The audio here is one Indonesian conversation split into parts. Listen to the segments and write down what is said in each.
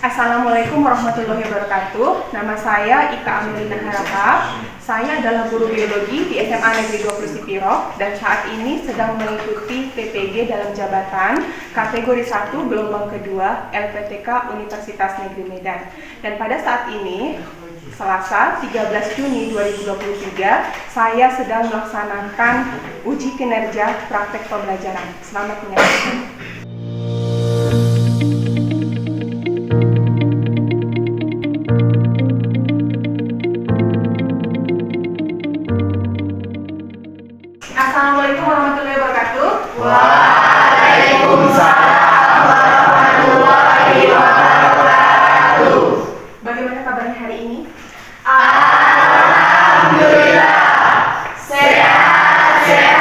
Assalamualaikum warahmatullahi wabarakatuh. Nama saya Ika Amelina Haraka. Saya adalah guru biologi di SMA Negeri 20 Sipiro dan saat ini sedang mengikuti PPG dalam jabatan kategori 1 gelombang kedua LPTK Universitas Negeri Medan. Dan pada saat ini, Selasa 13 Juni 2023, saya sedang melaksanakan uji kinerja praktek pembelajaran. Selamat menyaksikan. Assalamualaikum warahmatullahi wabarakatuh. Waalaikumsalam warahmatullahi wabarakatuh. Bagaimana kabarnya hari ini? Alhamdulillah, sehat,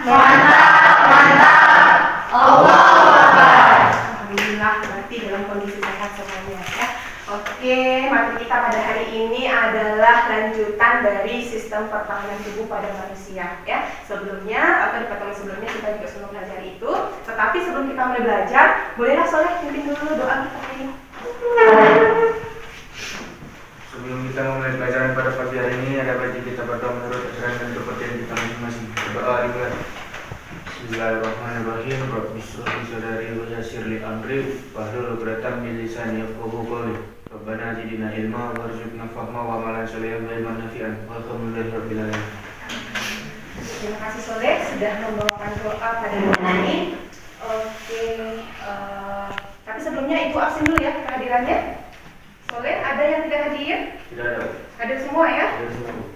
mantap. Allahu Akbar. Alhamdulillah, berarti dalam kondisi sehat semuanya ya. Oke, materi kita pada hari ini adalah lanjutan dari sistem pertahanan tubuh pada manusia ya. Sebelumnya atau di pertemuan sebelumnya kita juga sudah belajar itu. Tetapi sebelum kita mulai belajar, bolehlah Soleh pimpin dulu doa kita hari ini. Sebelum kita memulai pelajaran pada pagi hari ini, ada baiknya kita berdoa menurut ajaran dan kepercayaan kita masing-masing. Berdoa dimulai. Bismillahirrahmanirrahim. Rabbi shrah li sadri wa yassir li amri wahlul 'uqdatam min lisani yafqahu qawli. Rabbana zidna ilma warzuqna fahma wa amalan sholihan wa ilman nafi'an. Walhamdulillahirabbil alamin. Terima kasih Soleh sudah membawakan doa pada hari ini. Oke, tapi sebelumnya Ibu absen dulu ya kehadirannya. Soleh, ada yang tidak hadir? Tidak ada. Ada semua ya? Tidak semua.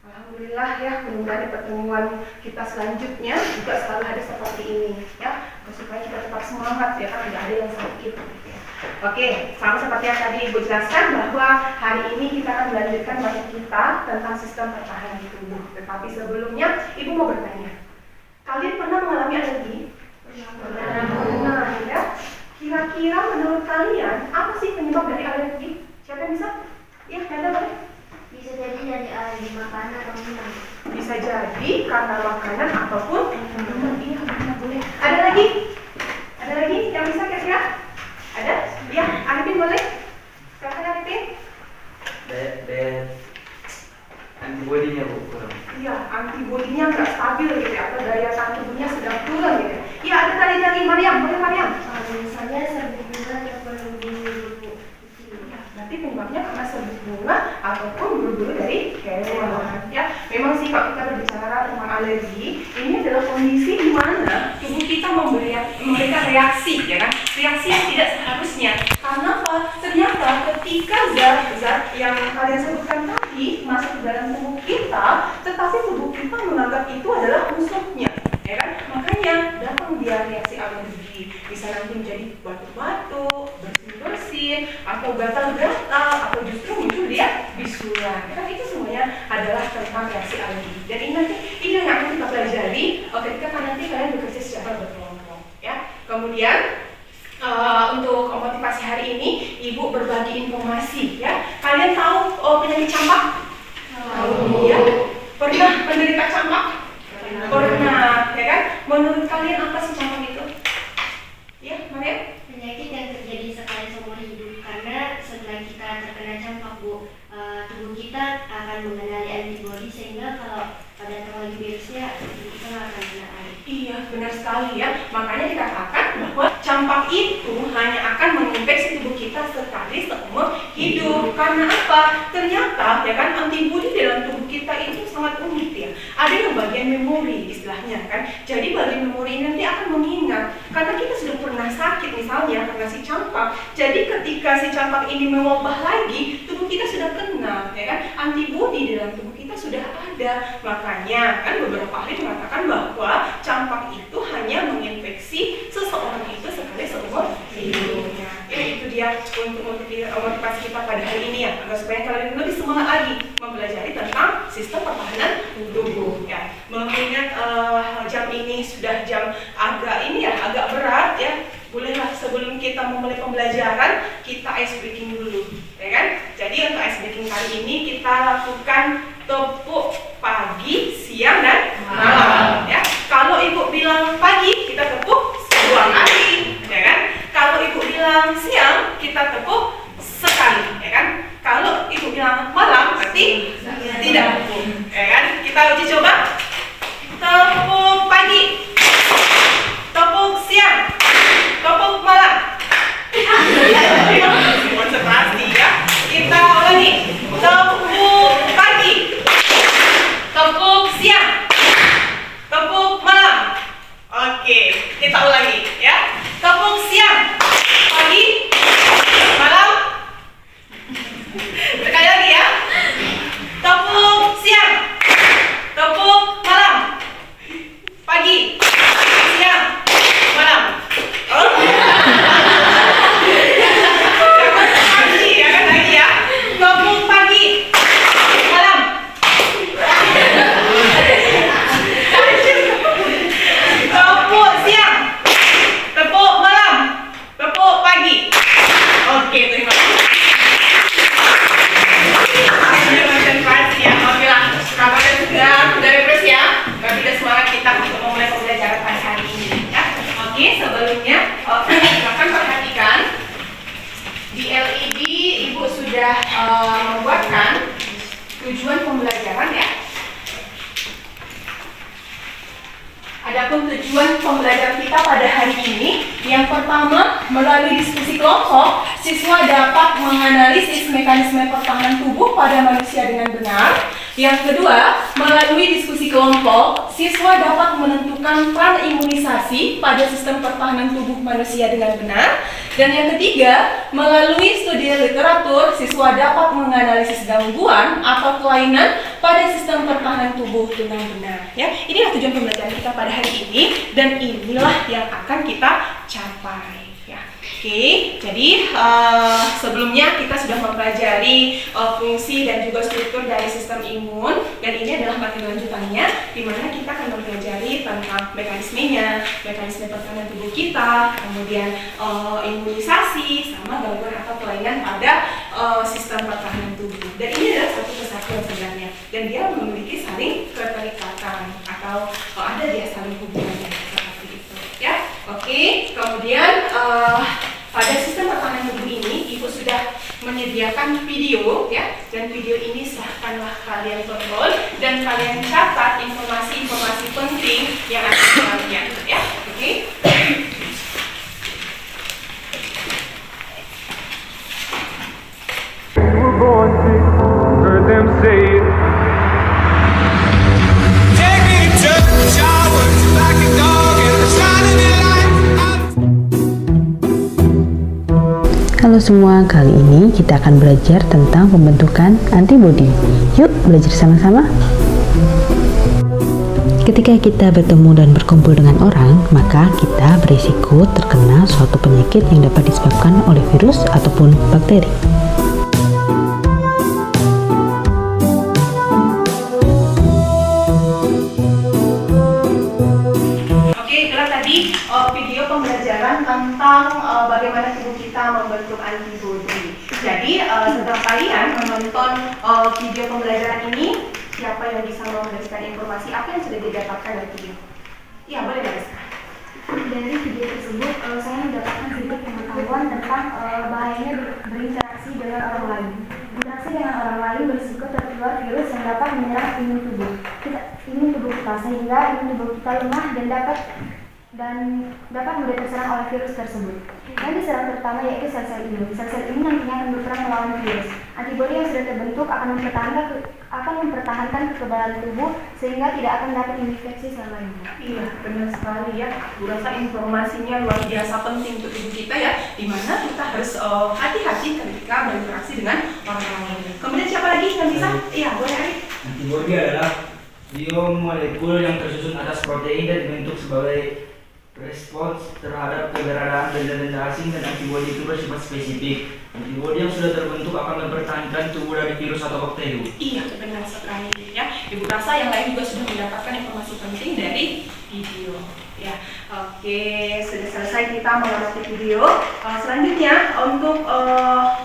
Alhamdulillah ya, mudah-mudahan di pertemuan kita selanjutnya juga selalu ada seperti ini ya, supaya kita tetap semangat ya kan, tidak ada yang sakit gitu ya. Oke, sama seperti yang tadi Ibu jelaskan bahwa hari ini kita akan melanjutkan materi kita tentang sistem pertahanan tubuh. Tetapi sebelumnya Ibu mau bertanya, kalian pernah mengalami alergi? Pernah ya. Kira-kira menurut kalian apa sih penyebab dari alergi? Siapa yang bisa? Ya, ada boleh? Bisa jadi dari alergi makanan atau minuman. Bisa jadi karena makanan ataupun minuman. Iya, benar, boleh. Ada lagi? Ada lagi yang bisa kira-kira? Ada? Ya, Arifin boleh? Silakan Arifin. Antibodinya Bu kurang. Iya, antibodinya nggak stabil gitu ya, atau daya tahan tubuhnya sedang turun gitu ya. Iya, ada tadi dari Mariam. Boleh Mariam? Misalnya serbuk bunga atau bulu-bulu. Berarti penyebabnya karena serbuk bunga ataupun bulu-bulu dari hewan. Ya, memang sih kalau kita berbicara tentang alergi, ini adalah kondisi di mana tubuh kita memberikan reaksi, ya kan? Reaksi yang tidak seharusnya. Karena apa? Ternyata ketika zat-zat yang kalian sebutkan tadi masuk ke dalam tubuh kita, tetapi tubuh kita menganggap itu adalah musuhnya, ya kan? Makanya datang dia reaksi alergi. Bisa nanti menjadi batuk-batuk, bersin-bersin, atau gatal-gatal, atau justru muncul dia bisulan. Kan itu semuanya adalah tentang reaksi alergi. Dan ini nanti ini yang akan kita pelajari ketika nanti kalian bekerja secara berkelompok. Ya. Kemudian untuk motivasi hari ini, Ibu berbagi informasi. Ya. Kalian tahu penyakit campak? Tahu. Ya. Pernah menderita campak? Pernah. Ya kan? Menurut kalian apa sih campak itu? Ya, Maria? Penyakit yang terjadi sekali seumur hidup, karena setelah kita terkena campak Bu, tubuh kita akan mengenali antibodi, sehingga kalau pada terjadi virusnya tubuh kita nggak akan kena air. Iya, benar sekali ya. Makanya dikatakan bahwa campak itu hanya akan menginfeksi tubuh kita sekali seumur hidup. Karena apa? Ternyata ya kan antibodi dalam tubuh kita itu sangat unik ya. Ada yang bagian memori istilahnya kan. Jadi bagian memori ini nanti akan mengingat karena kita sudah pernah sakit misalnya karena si campak. Jadi ketika si campak ini mewabah lagi, tubuh kita sudah kenal ya kan. Antibodi dalam tubuh kita sudah ada. Makanya kan beberapa ahli mengatakan bahwa campak itu hanya menginfeksi seseorang itu sekali seumur hidupnya. Ya, itu dia untuk motivasi kita pada hari ini ya, agar supaya kalian lebih semangat lagi mempelajari tentang sistem pertahanan tubuh. Ya, mengingat jam ini sudah jam agak berat ya. Bolehlah sebelum kita memulai pembelajaran kita ice breaking dulu, ya kan? Jadi untuk ice breaking kali ini kita lakukan tepuk pagi, siang dan malam. Ya, kalau Ibu bilang pagi kita tepuk 2 kali, ya kan? Kalau Ibu bilang bilang siang, kita tepuk sekali, ya kan? Kalau ibu bilang malam, berarti tidak tepuk, ya kan? Kita uji coba. Tepuk pagi, tepuk siang, tepuk malam. Konsentrasi ya. Kita ulangi. Tepuk pagi, tepuk siang, tepuk malam. Oke, kita ulangi ya. Tepuk siang, pagi, malam. Sekali lagi ya. Tepuk siang, tepuk malam, pagi, siang, malam. Oke. Lagi ya. Tepuk pagi, malam. Tepuk siang, tepuk malam, tepuk pagi. Oke, terima kasih. Konsentrasi ya, oke lah. Kabarnya sudah refresh ya. Berarti sudah semangat kita untuk memulai pembelajaran pada hari ini ya. Oke, sebelumnya silakan perhatikan di LED ibu sudah membuatkan tujuan pembelajaran ya. Adapun tujuan pembelajaran kita pada hari ini, yang pertama, melalui diskusi kelompok, siswa dapat menganalisis mekanisme pertahanan tubuh pada manusia dengan benar. Yang kedua, melalui diskusi kelompok, siswa dapat menentukan peran imunisasi pada sistem pertahanan tubuh manusia dengan benar. Dan yang ketiga, melalui studi literatur, siswa dapat menganalisis gangguan atau kelainan pada sistem pertahanan tubuh dengan benar. Ya, inilah tujuan pembelajaran kita pada hari ini dan inilah yang akan kita capai. Ya. Oke, jadi sebelumnya kita sudah mempelajari fungsi dan juga struktur dari sistem imun, dan ini adalah materi lanjutannya di mana kita akan mempelajari tentang mekanismenya, mekanisme pertahanan tubuh kita, kemudian imunisasi sama gangguan atau kelainan pada sistem pertahanan tubuh. Dan ini adalah satu kesatuan sebenarnya, dan dia memiliki saling keterikatan atau ada dia saling hubungannya seperti itu. Ya, oke. Kemudian pada sistem pertahanan tubuh ini, ibu sudah menyediakan video ya, dan video ini silahkanlah kalian tonton dan kalian catat informasi-informasi penting yang ada di dalamnya ya. Oke. Heard them say it. Take me to the shower like a dog in the shining light. Halo semua, kali ini kita akan belajar tentang pembentukan antibodi. Yuk belajar sama-sama. Ketika kita bertemu dan berkumpul dengan orang, maka kita berisiko terkena suatu penyakit yang dapat disebabkan oleh virus ataupun bakteri. Video pembelajaran tentang bagaimana tubuh kita membentuk antibodi. Jadi setelah kalian menonton video pembelajaran ini, siapa yang bisa memberikan informasi apa yang sudah didapatkan dari video? Iya, boleh Mariska. Dari video tersebut, saya mendapatkan sedikit pengetahuan tentang bahayanya berinteraksi dengan orang lain. Interaksi dengan orang lain berisiko tertular virus yang dapat menyerang imun tubuh kita sehingga imun tubuh kita lemah dan dapat mudah terserang oleh virus tersebut. Yang diserang pertama yaitu sel-sel imun. Sel-sel imun nantinya akan berperang melawan virus. Antibodi yang sudah terbentuk akan mempertahankan kekebalan tubuh sehingga tidak akan dapat menginfeksi sel lainnya. Iya, benar sekali ya. Gue rasa informasinya luar biasa penting untuk tubuh kita ya, dimana kita harus hati-hati ketika berinteraksi dengan orang lain. Kemudian siapa lagi yang bisa? Iya, boleh Ari. Antibodi adalah biomolekul yang tersusun atas protein dan dibentuk sebagai respons terhadap keberadaan benda-benda asing, dan antibodi itu bersifat spesifik. Antibodi yang sudah terbentuk akan mempertahankan tubuh dari virus atau bakteri. Iya, benar sekali ya. Ibu rasa yang lain juga sudah mendapatkan informasi penting dari video ya. Oke, sudah selesai kita mengamati video. Selanjutnya untuk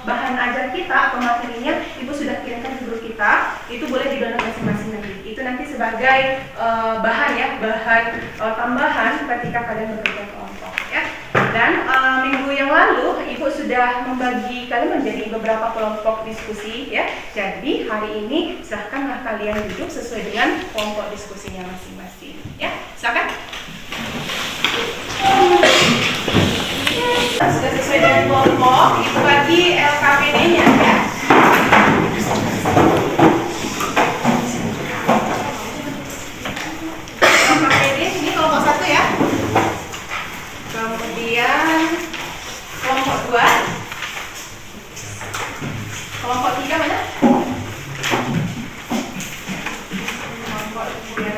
bahan ajar kita atau materinya ibu sudah kirimkan ke grup kita. Itu boleh didownload masing-masing nanti. Itu nanti sebagai bahan ya, bahan tambahan ketika kalian bekerja kelompok ya. Dan minggu yang lalu Ibu sudah membagi kalian menjadi beberapa kelompok diskusi ya. Jadi hari ini silahkanlah kalian duduk sesuai dengan kelompok diskusinya masing-masing ya. Silakan. Sudah sesuai dengan kelompok, Ibu bagi LKPD-nya ya. LKPD ini kelompok 1 ya. Kemudian kelompok 2. Kelompok 3 mana? Kelompok 3.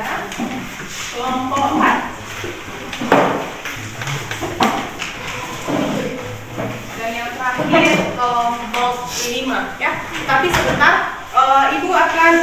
Kelompok 4. Dan yang terakhir kelompok 5 ya. Tapi sebentar Ibu akan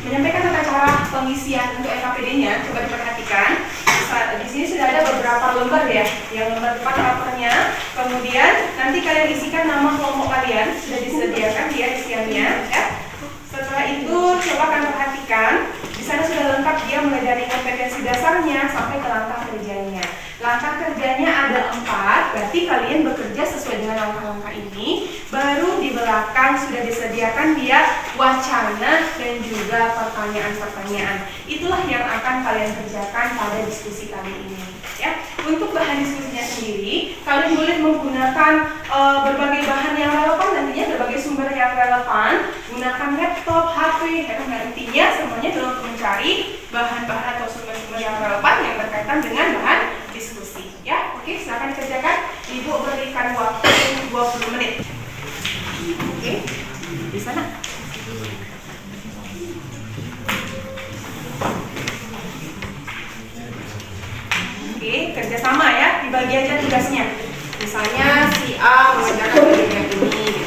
menyampaikan tata cara pengisian untuk LKPD-nya. Coba diperhatikan. Di sini sudah ada beberapa lembar ya, yang lembar depan papernya. Kemudian nanti kalian isikan nama kelompok kalian, sudah disediakan dia isiannya ya. Setelah itu coba kalian perhatikan, di sana sudah lengkap dia mulai dari kompetensi dasarnya sampai ke langkah kerjanya. Langkah kerjanya ada 4, berarti kalian bekerja sesuai dengan langkah-langkah ini. Baru di belakang sudah disediakan dia wacana dan juga pertanyaan-pertanyaan. Itulah yang akan kalian kerjakan pada diskusi kali ini. Ya, untuk bahan diskusinya sendiri, kalian boleh menggunakan berbagai bahan yang relevan, nantinya berbagai sumber yang relevan. Gunakan laptop, HP, intinya semuanya dalam mencari bahan-bahan atau sumber-sumber yang relevan yang berkaitan dengan bahan diskusi. Ya, oke, silakan dikerjakan. Ibu berikan waktu 20 menit. Oke, di sana. Oke, kerjasama ya, dibagi aja tugasnya. Misalnya si A mengerjakan bagian ini.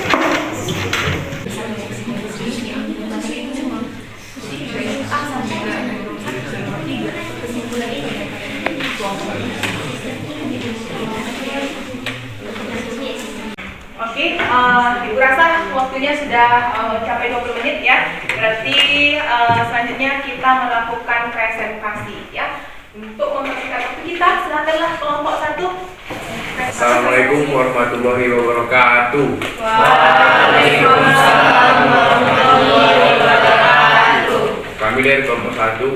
Oke, Ibu rasa waktunya sudah mencapai 20 menit ya. Berarti selanjutnya kita melakukan presentasi ya. Untuk mempersingkat waktu kita, silakanlah kelompok 1. Assalamualaikum warahmatullahi wabarakatuh. Waalaikumsalam warahmatullahi wabarakatuh. Kami dari kelompok 1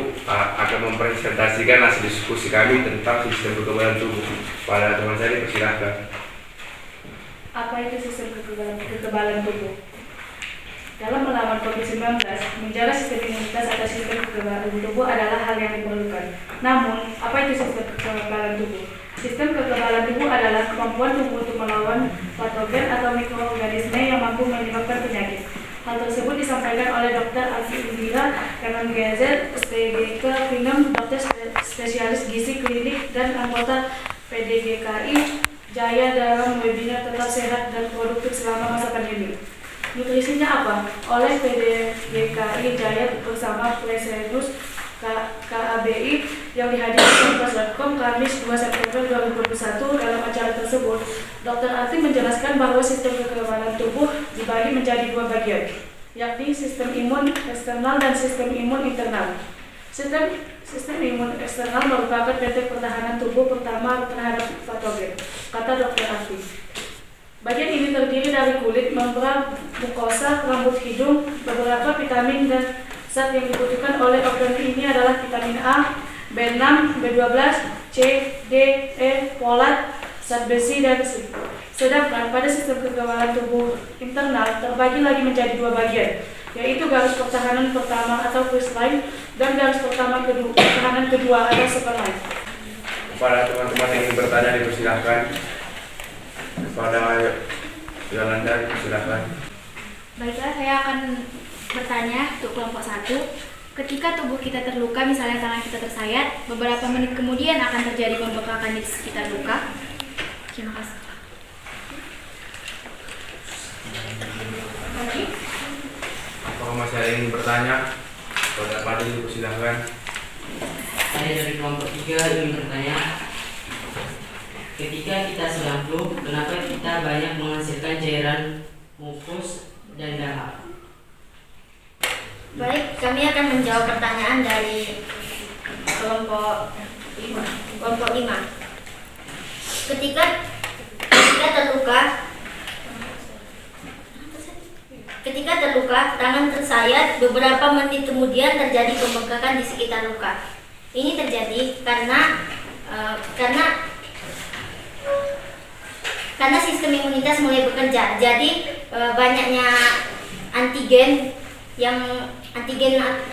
akan mempresentasikan hasil diskusi kami tentang sistem kekebalan tubuh. Pada teman saya dipersilahkan. Apa itu sistem kekebalan tubuh? Dalam melawan COVID-19, menjaga sistem imunitas atau sistem kekebalan tubuh adalah hal yang diperlukan. Namun, apa itu sistem kekebalan tubuh? Sistem kekebalan tubuh adalah kemampuan tubuh untuk melawan patogen atau mikroorganisme yang mampu menyebabkan penyakit. Hal tersebut disampaikan oleh Dr. Alfi Indira Kanangazel, SPGK Pinem, dokter spesialis gizi klinik dan anggota PDGKI Jaya dalam webinar Tetap Sehat dan Produktif Selama Masa Pandemi. Nutrisinya apa? Oleh PDGKI Jaya bersama Presenus KABI yang dihadiri di Kamis 2 September 2021. Dalam acara tersebut, Dr. Alfi menjelaskan bahwa sistem kekebalan tubuh dibagi menjadi 2 bagian, yakni sistem imun eksternal dan sistem imun internal. Sistem imun eksternal merupakan bentuk pertahanan tubuh pertama terhadap patogen, kata Dr. Alfi. Bagian ini terdiri dari kulit, membran, mukosa, rambut hidung. Beberapa vitamin dan zat yang dibutuhkan oleh organ ini adalah vitamin A, B6, B12, C, D, E, folat, zat besi, dan C. Sedangkan pada sistem kekebalan tubuh internal terbagi lagi menjadi 2 bagian, yaitu garis pertahanan pertama atau first line dan garis pertahanan kedua atau second line. Kepada teman-teman yang ingin bertanya dipersilahkan. Kepada Yolanda dipersilahkan. Baiklah, saya akan bertanya untuk kelompok 1. Ketika tubuh kita terluka, misalnya tangan kita tersayat, beberapa menit kemudian akan terjadi pembekakan di sekitar luka. Terima kasih. Apakah masih ada yang ingin bertanya? Kepada Pak Adil dipersilahkan. Saya dari kelompok 3 ingin bertanya, ketika kita sedang flu, kenapa kita banyak menghasilkan cairan mukus dan darah? Baik, kami akan menjawab pertanyaan dari kelompok 5. Ketika terluka, tangan tersayat, beberapa menit kemudian terjadi pembengkakan di sekitar luka. Ini terjadi karena sistem imunitas mulai bekerja. Jadi banyaknya antigen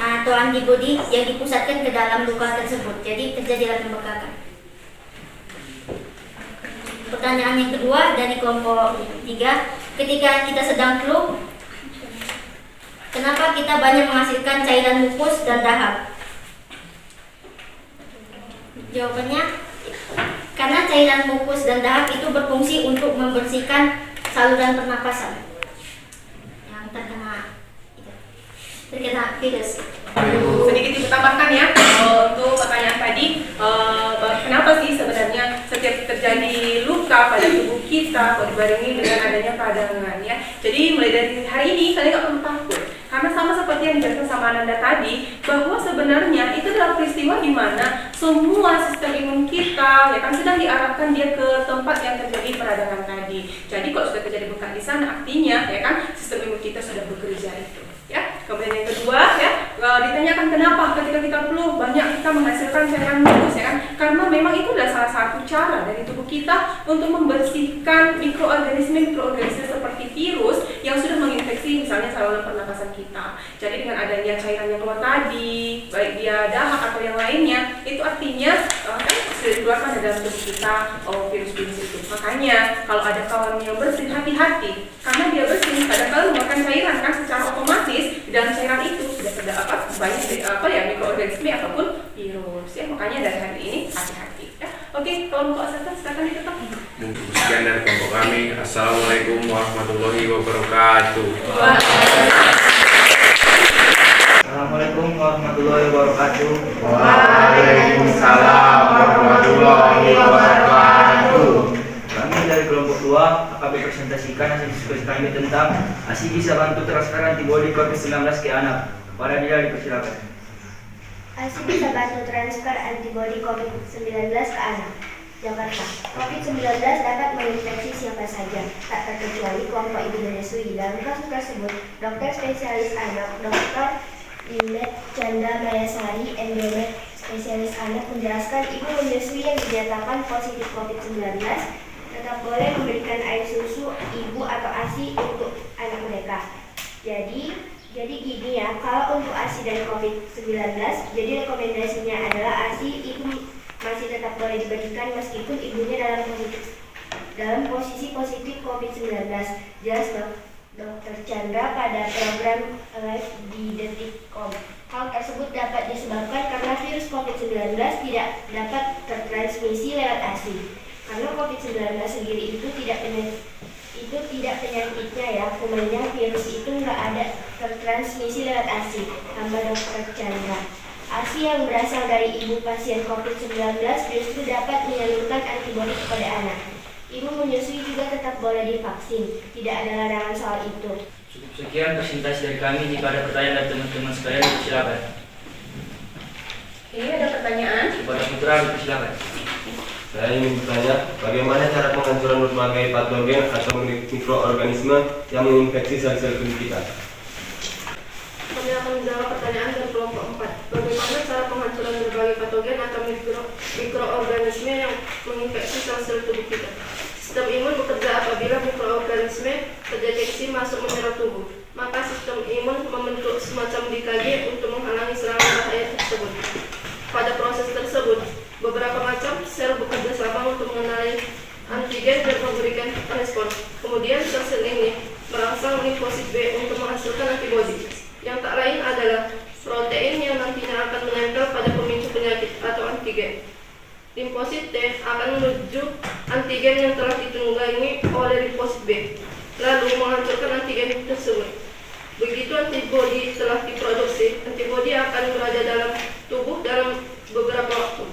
atau antibodi yang dipusatkan ke dalam luka tersebut. Jadi terjadilah pembengkakan. Pertanyaan yang kedua dari kelompok 3, ketika kita sedang flu, kenapa kita banyak menghasilkan cairan mukus dan dahak? Jawabannya, karena cairan mukus dan dahak itu berfungsi untuk membersihkan saluran pernapasan yang terkena virus. Sedikit ditambahkan ya untuk pertanyaan tadi, kenapa sih sebenarnya setiap terjadi luka pada tubuh kita kok dibarengi dengan adanya peradangan ya. Jadi mulai dari hari ini kalian nggak perlu takut, karena sama seperti yang dijelaskan sama Ananda tadi, bahwa sebenarnya itu adalah peristiwa di mana semua sistem imun kita ya kan sedang diarahkan dia ke tempat yang terjadi peradangan tadi. Jadi kalau sudah terjadi bengkak di sana, artinya ya kan sistem imun kita sudah bekerja itu. Ya, kemudian yang kedua ya, ditanyakan kenapa ketika kita flu banyak kita menghasilkan cairan mukus ya kan? Karena memang itu adalah salah satu cara dari tubuh kita untuk membersihkan mikroorganisme seperti virus yang sudah menginfeksi misalnya saluran pernapasan kita. Jadi dengan adanya cairan yang keluar tadi, baik dia dahak atau yang lainnya, itu artinya kan sudah dikeluarkan dari dalam tubuh kita virus-virus itu. Makanya kalau ada kawan yang bersih, hati-hati, karena dia bersih kadang-kadang mengeluarkan cairan kan secara otomatis di dalam cairan itu sudah terdapat banyak mikroorganisme ataupun virus ya. Makanya dari hari ini hati-hati ya. Oke, kelompok asata silakan ditutup. Mungkin sekian dari kelompok kami. Assalamualaikum warahmatullahi wabarakatuh. Assalamualaikum warahmatullahi wabarakatuh. Waalaikumsalam warahmatullahi wabarakatuh. Kami dari kelompok 2 akan presentasikan hasil diskusi kami tentang ASI bisa bantu transfer antibodi COVID-19 ke anak. Para dia dipersilakan. ASI bisa bantu transfer antibodi COVID-19 ke anak. Jakarta. COVID-19 dapat menginfeksi siapa saja, tak terkecuali kelompok ibu menyusui. Dalam kasus tersebut, dokter spesialis anak, Dr. Imet Chandra Mayasari, endomet spesialis anak, menjelaskan ibu menyusui yang dinyatakan positif COVID-19 tetap boleh memberikan air susu ibu atau ASI untuk anak mereka. Jadi gini ya, kalau untuk ASI dan COVID-19, jadi rekomendasinya adalah ASI ibu masih tetap boleh diberikan meskipun ibunya dalam posisi positif COVID-19. Jelas Dr. Chandra pada program live di Detik.com. Hal tersebut dapat disebabkan karena virus COVID-19 tidak dapat tertransmisi lewat ASI. Karena COVID-19 sendiri itu tidak penyakitnya ya, umumnya virus itu nggak ada tertransmisi lewat ASI. Tambah Dr. Chandra. ASI yang berasal dari ibu pasien COVID-19 justru dapat menyalurkan antibodi kepada anak. Ibu menyusui juga tetap boleh divaksin, tidak ada larangan soal itu. Cukup sekian presentasi dari kami. Jika ada pertanyaan dari teman-teman sekalian, silakan. Ini ada pertanyaan. Kepada Putra, silakan. Saya ingin bertanya, bagaimana cara penghancuran berbagai patogen atau mikroorganisme yang menginfeksi sel-sel tubuh kita? Kami akan menjawab pertanyaan dari kelompok 4. Bagaimana cara penghancuran berbagai patogen atau mikroorganisme yang menginfeksi sel-sel tubuh kita? Sistem imun bekerja apabila mikroorganisme terdeteksi masuk menyerang tubuh. Maka sistem imun membentuk semacam DKG untuk menghalangi serangan bahaya tersebut. Pada proses tersebut, beberapa macam sel bekerja sama untuk mengenali antigen dan memberikan respon. Kemudian sel-sel ini merangsang limfosit B untuk menghasilkan antibodi, yang tak lain adalah protein yang nantinya akan menempel pada pemicu penyakit atau antigen. Limfosit T akan menuju antigen yang telah ditunggangi oleh limfosit B, lalu menghancurkan antigen tersebut. Begitu antibodi telah diproduksi, antibodi akan berada dalam tubuh dalam beberapa waktu.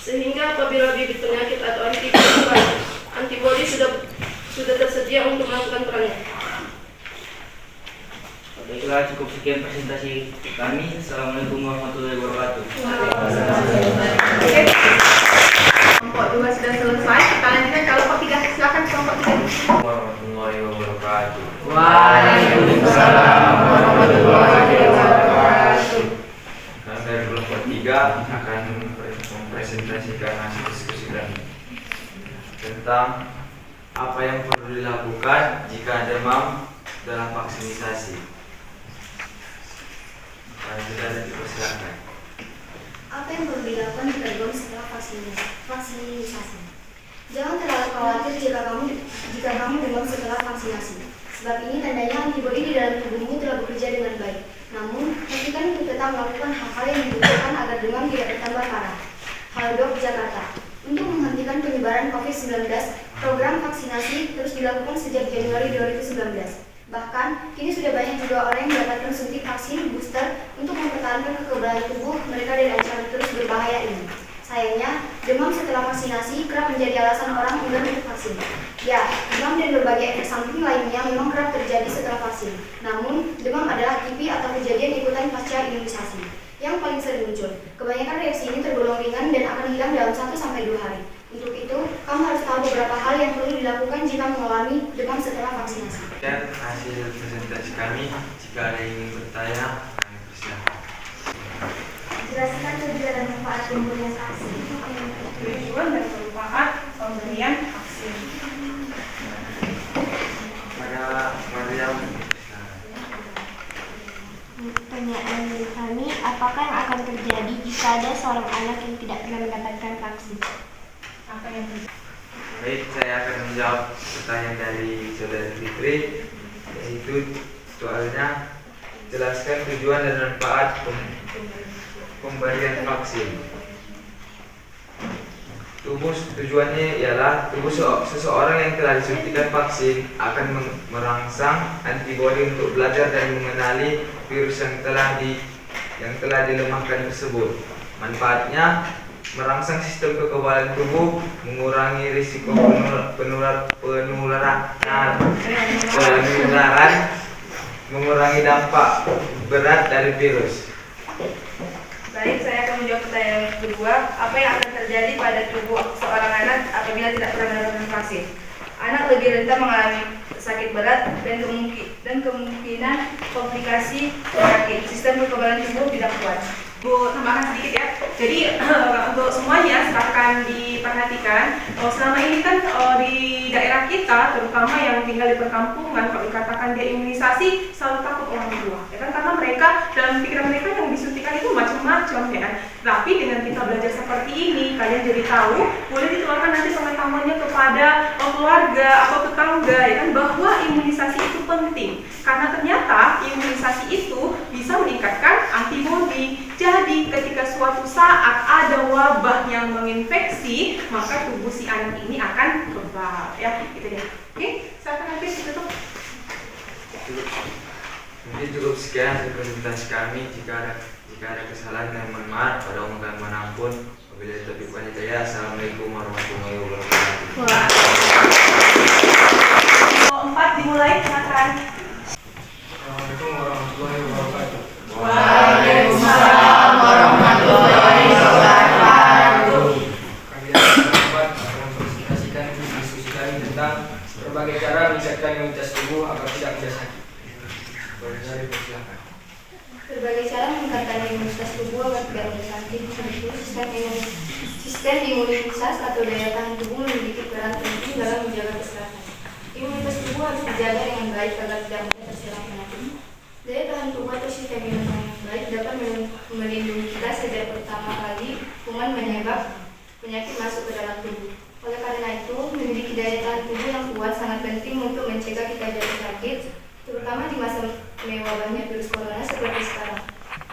Sehingga apabila bibit penyakit atau antigen terbaik, antibodi sudah tersedia untuk melakukan perannya. Baiklah, cukup sekian presentasi kami. Assalamualaikum warahmatullahi wabarakatuh. Kelompok 2 sudah selesai. Kita lanjutkan kelompok 3. Silakan kelompok 3. Warahmatullahi wabarakatuh. Waalaikumsalam warahmatullahi wabarakatuh. Kami dari kelompok 3 akan mempresentasikan hasil diskusi kami tentang apa yang perlu dilakukan jika demam dalam vaksinisasi. Sudah dipersilakan. Apa yang perlu dilakukan jika demam setelah vaksinasi? Jangan terlalu khawatir jika kamu demam setelah vaksinasi. Sebab ini tandanya antibodi di dalam tubuhmu telah bekerja dengan baik. Namun, pastikan untuk tetap melakukan hal-hal yang dibutuhkan agar demam tidak bertambah parah. Halodoc Jakarta. Untuk menghentikan penyebaran COVID-19, program vaksinasi terus dilakukan sejak Januari 2019. Bahkan, kini sudah banyak juga orang yang mendapatkan suntik vaksin booster untuk mempertahankan kekebalan tubuh mereka dari ancaman terus berbahaya ini. Sayangnya, demam setelah vaksinasi kerap menjadi alasan orang enggan untuk vaksin. Ya, demam dan berbagai efek samping lainnya memang kerap terjadi setelah vaksin. Namun, demam adalah kipi atau kejadian ikutan pasca imunisasi yang paling sering muncul. Kebanyakan reaksi ini tergolong ringan dan akan hilang dalam 1-2 hari. Untuk itu, kamu harus tahu beberapa hal yang perlu dilakukan jika mengalami demam setelah vaksinasi. Dan hasil presentasi kami, jika ada yang ingin bertanya, kami persilakan. Jelaskan tujuan dan manfaat pemberian vaksin. Tujuan dan manfaat pemberian vaksin. Pada Mariam. Pertanyaan dari kami, apakah yang akan terjadi jika ada seorang anak yang tidak pernah mendapatkan vaksin? Apa yang terjadi? Baik, saya akan menjawab pertanyaan dari Saudari Fitri, yaitu soalnya jelaskan tujuan dan manfaat pemberian vaksin. Tujuannya ialah tubuh seseorang yang telah disuntikan vaksin akan merangsang antibodi untuk belajar dan mengenali virus yang telah dilemahkan tersebut. Manfaatnya merangsang sistem kekebalan tubuh, mengurangi risiko penularan, mengurangi dampak berat dari virus. Baik, saya akan menjawab pertanyaan kedua. Apa yang akan terjadi pada tubuh seorang anak apabila tidak pernah mendapatkan vaksin? Anak lebih rentan mengalami sakit berat dan kemungkinan komplikasi penyakit. Sistem kekebalan tubuh tidak kuat. Bu, tambahkan sedikit ya. Jadi untuk semuanya silahkan diperhatikan. Selama ini kan di daerah kita, terutama yang tinggal di perkampungan, kalau dikatakan dia imunisasi, selalu takut orang tua. Ya kan? Karena mereka dalam pikiran mereka yang disuntikan itu macam-macam, ya kan. Tapi dengan kita belajar seperti ini, kalian jadi tahu, boleh ditularkan nanti pengetahuannya kepada keluarga atau tetangga, ya kan, bahwa imunisasi itu penting. Karena ternyata imunisasi itu bisa meningkatkan antibodi. Jadi ketika suatu saat ada wabah yang menginfeksi, maka tubuh si anak ini akan kebal, ya, gitu ya. Oke, silakan nanti ditutup. Mungkin cukup sekian hasil presentasi kami. Jika ada kesalahan, kami mohon maaf pada umum dan manapun. Wabillahi taufiq wal hidayah. Assalamualaikum warahmatullahi wabarakatuh. 4 dimulai, silakan. Assalamualaikum warahmatullahi wabarakatuh. Waalaikumsalam warahmatullahi wabarakatuh. Kami dapat mempresentasikan diskusi kami tentang berbagai cara meningkatkan imunitas tubuh agar tidak mudah sakit. Berbagai cara meningkatkan imunitas tubuh agar tidak mudah sakit. Sistem imunitas atau daya tahan tubuh memiliki peran penting dalam menjaga kesehatan. Imunitas tubuh harus dijaga dengan baik agar tidak mudah terserang penyakit. Daya tahan tubuh atau sistem imunitas yang baik dapat melindungi kita sejak pertama kali kuman menyebab penyakit masuk ke dalam tubuh. Oleh karena itu, memiliki daya tahan tubuh yang kuat sangat penting untuk mencegah kita jatuh sakit, terutama di masa mewabahnya virus corona seperti sekarang.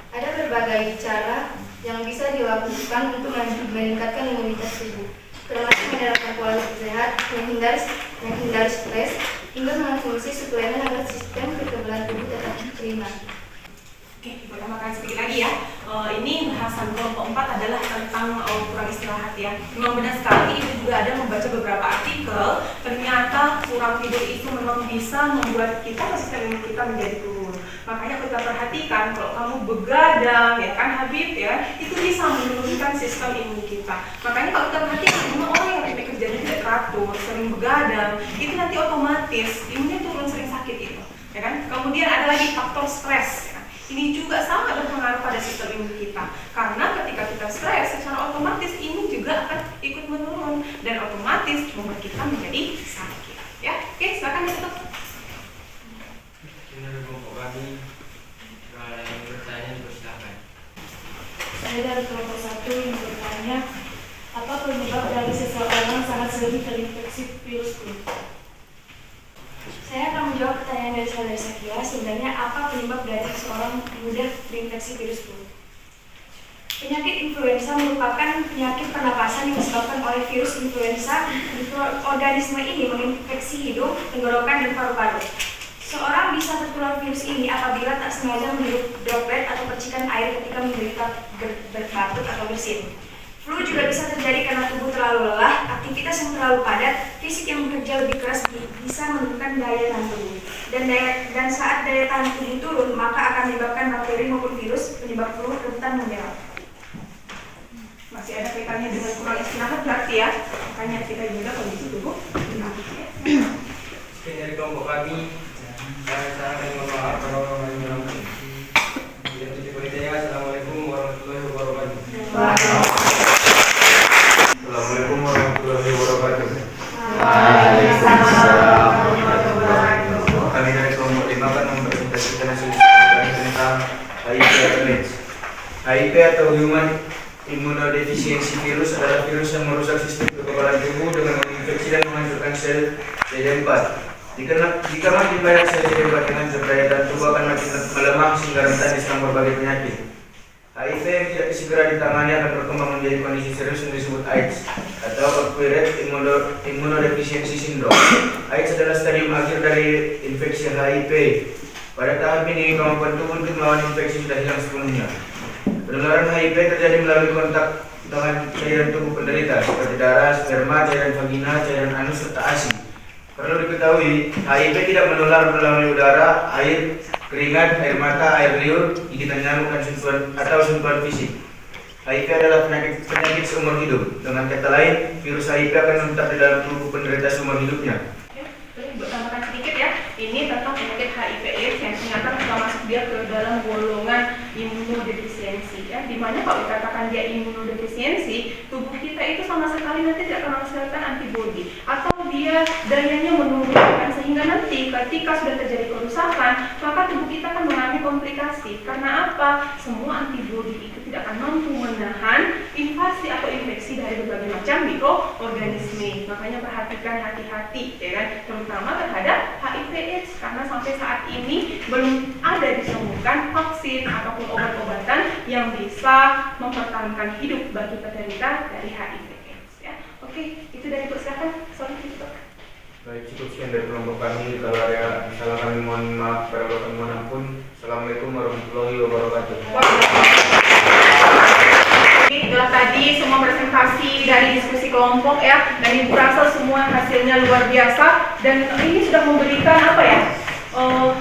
Ada berbagai cara yang bisa dilakukan untuk meningkatkan imunitas tubuh, termasuk menerapkan pola hidup sehat, menghindari stres, hingga mengonsumsi suplemen agar sistem kekebalan tubuh tetap prima. Oke, pertama sedikit lagi ya. Ini bahasan kelompok 4 adalah tentang kurang istirahat ya. Memang benar sekali, ibu juga ada membaca beberapa artikel. Ternyata kurang tidur itu memang bisa membuat sistem imun kita menjadi turun. Makanya kita perhatikan kalau kamu begadang ya kan Habib ya, itu bisa menurunkan sistem imun kita. Makanya kalau kita perhatikan memang orang yang kerjanya tidak teratur, sering begadang, itu nanti otomatis imunnya turun, sering sakit itu. Ya kan? Kemudian ada lagi faktor stres. Ya. Ini juga sangat berpengaruh pada sistem imun kita. Karena ketika kita stres, secara otomatis imun juga akan ikut menurun dan otomatis membuat kita menjadi sakit. Ya, oke, silakan ditutup. Menurut kelompok kami, kalau yang bertanya dipersilakan. Saya dari kelompok 1 yang bertanya, apa penyebab dari seseorang sangat sering terinfeksi virus flu? Saya akan menjawab pertanyaan dari saudara Sakia. Sebenarnya apa penyebab dari seseorang mudah terinfeksi virus flu? Penyakit influenza merupakan penyakit pernapasan yang disebabkan oleh virus influenza. Organisme ini menginfeksi hidung, tenggorokan, dan paru-paru. Seorang bisa tertular virus ini apabila tak sengaja menghirup droplet atau percikan air ketika menderita berbatuk atau bersin. Flu juga bisa terjadi karena tubuh terlalu lelah, aktivitas yang terlalu padat, fisik yang bekerja lebih keras bisa menurunkan daya tahan tubuh. Dan saat daya tahan tubuh turun, maka akan menyebabkan bakteri maupun virus penyebab flu rentan menyerang. Masih ada kaitannya dengan kurang istirahat berarti ya, makanya kita juga kondisi tubuh. Sekian dari kelompok kami. Saya sangat mohon maaf kalau orang yang tujuh penitenya. Assalamualaikum warahmatullahi wabarakatuh. Assalamualaikum warahmatullahi wabarakatuh. Waalaikumsalam warahmatullahi wabarakatuh. Kami dari kelompok 5 akan mempresentasikan hasil studi tentang HIV/AIDS. HIV atau Human Immunodeficiency Virus adalah virus yang merusak sistem kekebalan tubuh dengan menginfeksi dan menghancurkan sel CD4. Jika makin banyak sel CD4 dengan daya tahan tubuh akan makin melemah sehingga rentan diserang berbagai penyakit. HIV yang tidak segera ditangani akan berkembang menjadi kondisi serius yang disebut AIDS atau Acquired Immunodeficiency Syndrome. AIDS adalah stadium akhir dari infeksi HIV. Pada tahap ini kemampuan tubuh untuk melawan infeksi sudah hilang sepenuhnya. Penularan HIV terjadi melalui kontak dengan cairan tubuh penderita seperti darah, sperma, cairan vagina, cairan anus, serta ASI. Perlu diketahui, HIV tidak menular melalui udara, air, keringat, air mata, air liur, gigitan nyamuk, dan sentuhan fisik. HIV adalah penyakit seumur hidup. Dengan kata lain, virus HIV akan menetap di dalam tubuh penderita seumur hidupnya. Tambahkan sedikit ya, ini tentang penyakit HIV/AIDS yang ternyata telah masuk dia ke dalam golongan imunodefisiensi ya, dimana kalau dikatakan dia imunodefisiensi, tubuh kita itu sama sekali nanti tidak akan menghasilkan antibodi atau dia dayanya menurun, sehingga nanti ketika sudah terjadi kerusakan maka tubuh kita akan mengalami komplikasi. Karena apa? Semua antibodi itu tidak akan mampu menahan invasi atau infeksi dari berbagai macam mikroorganisme. Makanya perhatikan hati-hati ya kan, terutama terhadap HIV/AIDS karena sampai saat ini belum ada ditemukan vaksin ataupun obat-obatan yang bisa mempertahankan hidup bagi penderita dari HIV/AIDS ya. Oke, itu dari Bu, silakan. Sorry itu. Baik, cukup sekian dari kelompok kami. Kalau ada salah kami mohon maaf, pada Allah mohon ampun. Assalamualaikum warahmatullahi wabarakatuh. Itulah tadi semua presentasi dari diskusi kelompok ya, dan Ibu rasa semua hasilnya luar biasa dan ini sudah memberikan apa ya,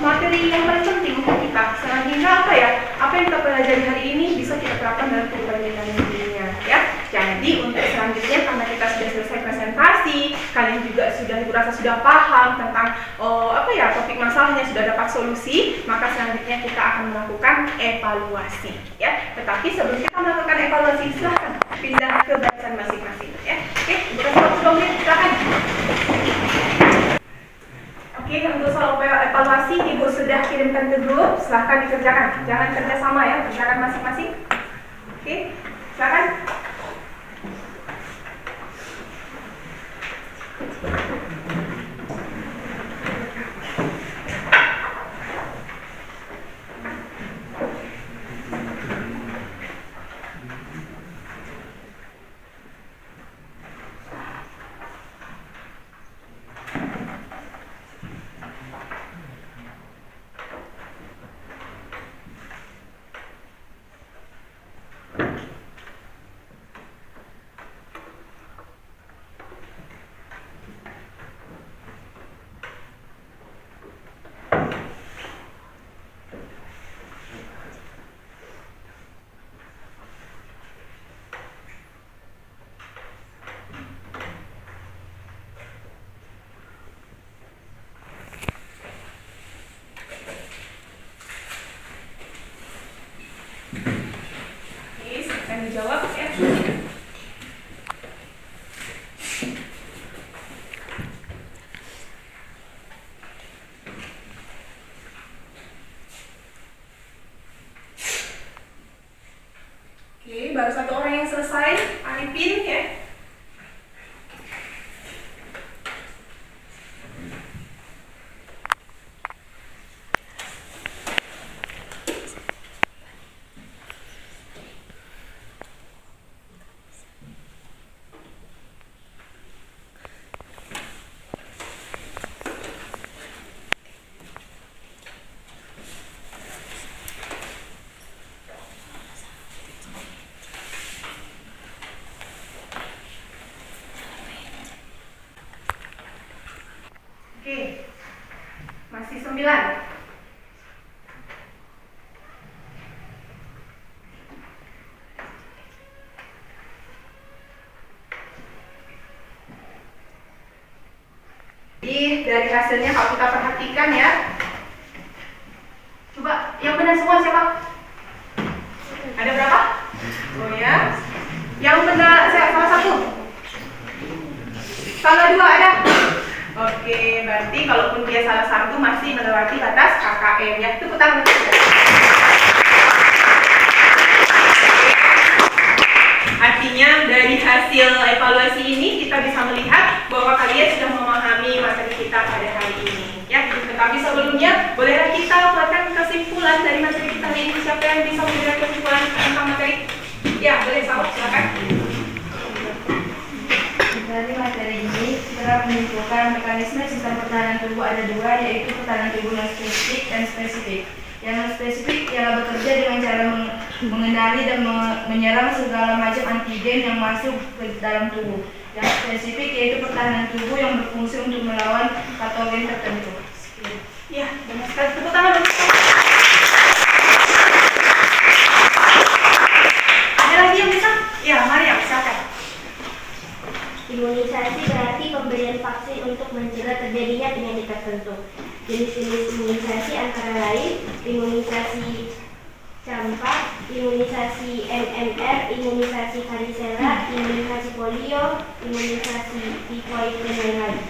materi yang paling penting untuk kita sehingga apa ya, apa yang kita pelajari hari ini bisa kita terapkan dalam kehidupan kita nantinya ya. Jadi untuk selanjutnya karena kita sudah selesai presentasi, kalian juga sudah Ibu rasa sudah paham tentang apa ya, topik masalahnya, sudah dapat solusi, maka selanjutnya kita akan melakukan evaluasi ya. Tetapi sebelum kita melakukan evaluasi, silahkan pindah ke barisan masing-masing ya. Oke, Ibu rasa waktu 2 menit, silahkan. Oke, untuk soal evaluasi Ibu sudah kirimkan ke grup, silahkan dikerjakan. Jangan kerja sama ya, kerjakan masing-masing. Oke, silahkan. aktifin ya. Oke, masih 9. Jadi dari hasilnya kalau kita perhatikan ya, coba yang benar semua siapa? Ada berapa? Oh ya, yang benar salah satu, salah 2 ada. Oke, berarti kalaupun dia salah satu masih melewati batas KKM ya. Tepuk tangan. Artinya dari hasil evaluasi ini kita bisa melihat bahwa kalian sudah memahami materi kita pada hari ini ya. Tetapi sebelumnya bolehlah kita buatkan kesimpulan dari materi kita hari ini. Siapa yang bisa memberikan kesimpulan tentang materi? Ya, boleh sahabat, silakan. Dari materi ini kita menyimpulkan mekanisme sistem pertahanan tubuh ada 2, yaitu pertahanan tubuh non spesifik dan spesifik. Yang non spesifik ialah bekerja dengan cara mengenali dan menyerang segala macam antigen yang masuk ke dalam tubuh. Yang spesifik yaitu pertahanan tubuh yang berfungsi untuk melawan patogen tertentu. Ya, benar sekali. Tepuk tangan. Ada lagi yang bisa? Ya, Maria, silakan. Imunisasi berarti pemberian vaksin untuk mencegah terjadinya penyakit tertentu. Jenis-jenis imunisasi antara lain imunisasi campak, imunisasi MMR, imunisasi varicella, imunisasi polio, imunisasi tifoid, dan lain-lain.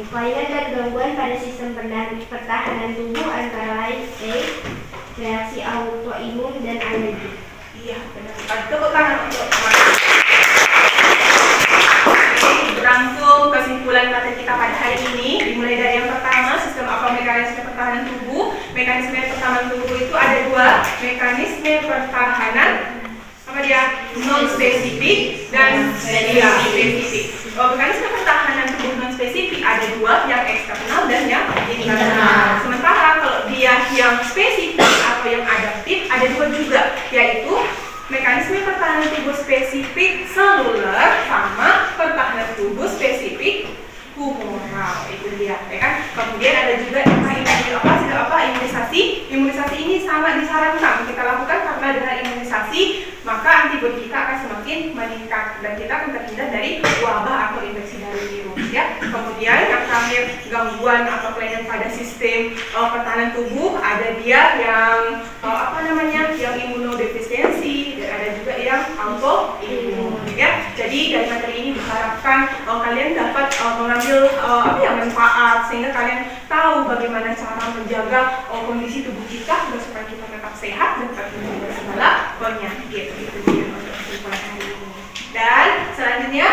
Kelainan dan gangguan pada sistem pertahanan tubuh antara lain AIDS, reaksi autoimun, dan alergi. Iya, benar sekali. Tepuk tangan untuk berlangsung kesimpulan materi kita pada hari ini. Dimulai dari yang pertama, sistem apa mekanisme pertahanan tubuh. Mekanisme pertahanan tubuh itu ada 2, mekanisme pertahanan apa dia? Non spesifik dan spesifik. Mekanisme pertahanan tubuh non spesifik ada 2, yang eksternal dan yang internal. Sementara kalau dia yang spesifik atau yang adaptif ada 2 juga, yaitu mekanisme pertahanan tubuh spesifik seluler sama pertahanan tubuh spesifik humoral. Itu dia, ya kan? Kemudian ada juga imunisasi. Imunisasi ini sangat disarankan kita lakukan karena dengan imunisasi maka antibodi kita akan semakin meningkat dan kita akan terhindar dari wabah atau infeksi dari virus ya. Kemudian yang terakhir, gangguan atau kelainan pada sistem pertahanan tubuh, ada dia yang yang imunodefisiensi, dan ada juga yang autoimun ya. Jadi dari materi ini diharapkan kalian dapat mengambil manfaat sehingga kalian tahu bagaimana cara menjaga kondisi tubuh kita supaya kita tetap sehat dan terhindar dari segala penyakit. Itu dia untuk kesimpulan hari ini. Dan selanjutnya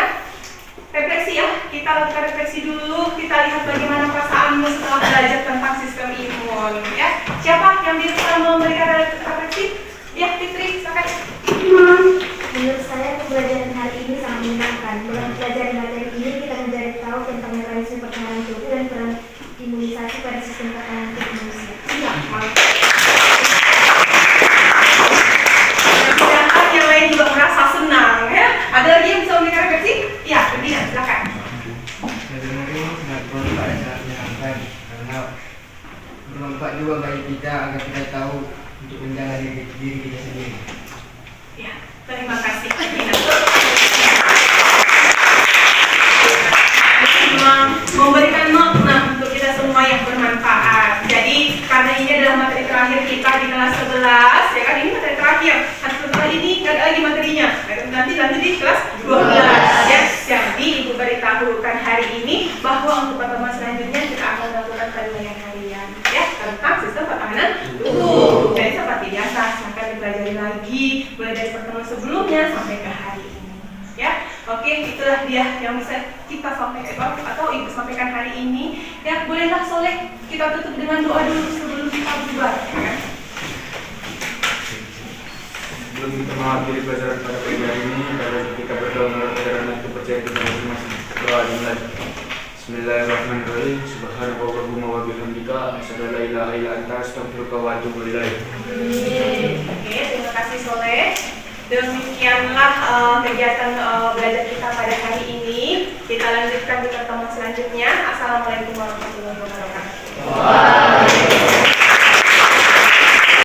refleksi ya. Kita lakukan refleksi dulu. Kita lihat bagaimana perasaanmu setelah belajar tentang sistem imun ya. Siapa yang bisa memberikan refleksi? Ya, Fitri, silakan. Menurut saya pembelajaran hari ini sangat menyenangkan. Dengan pelajaran materi ini kita mencari tahu tentang mekanisme pertahanan tubuh dan peran imunisasi pada sistem pertahanan tubuh manusia. Iya, mudah-mudahan yang lain juga merasa senang ya. Ada lagi yang bisa memberikan refleksi? Iya, Fitri, silakan. Materi ini sangat bermanfaat dan sangat menyenangkan karena bermanfaat juga bagi kita agar kita tahu untuk menjaga diri kita sendiri. Ya, terima kasih. Memberikan makna untuk kita semua yang bermanfaat. Jadi karena ini adalah materi terakhir kita di kelas 11 ya kan, ini materi terakhir. Setelah ini nggak ada lagi materinya. Nanti di kelas 12 ya. Jadi Ibu beritahukan hari ini bahwa untuk pertemuan selanjutnya kita akan melakukan penilaian harian ya tentang sistem pertahanan tubuh. Jadi seperti biasa akan dipelajari lagi mulai dari pertemuan sebelumnya sampai ke hari ini ya. hadiah yang bisa kita sampaikan atau Ibu sampaikan hari ini. Ya, bolehlah Soleh kita tutup dengan doa dulu sebelum kita bubar. Ya. Sebelum kita mengakhiri pelajaran pada pagi hari ini, kita berdoa menurut ajaran dan kepercayaan kita masing-masing. Doa dimulai. Bismillahirrahmanirrahim. Subhanallahumma wa bihamdika asyhadu an la ilaha illa anta astaghfiruka wa atubu ilaik. Oke, terima kasih Soleh. Demikianlah kegiatan belajar kita pada hari ini. Kita lanjutkan di pertemuan selanjutnya. Assalamualaikum warahmatullahi wabarakatuh.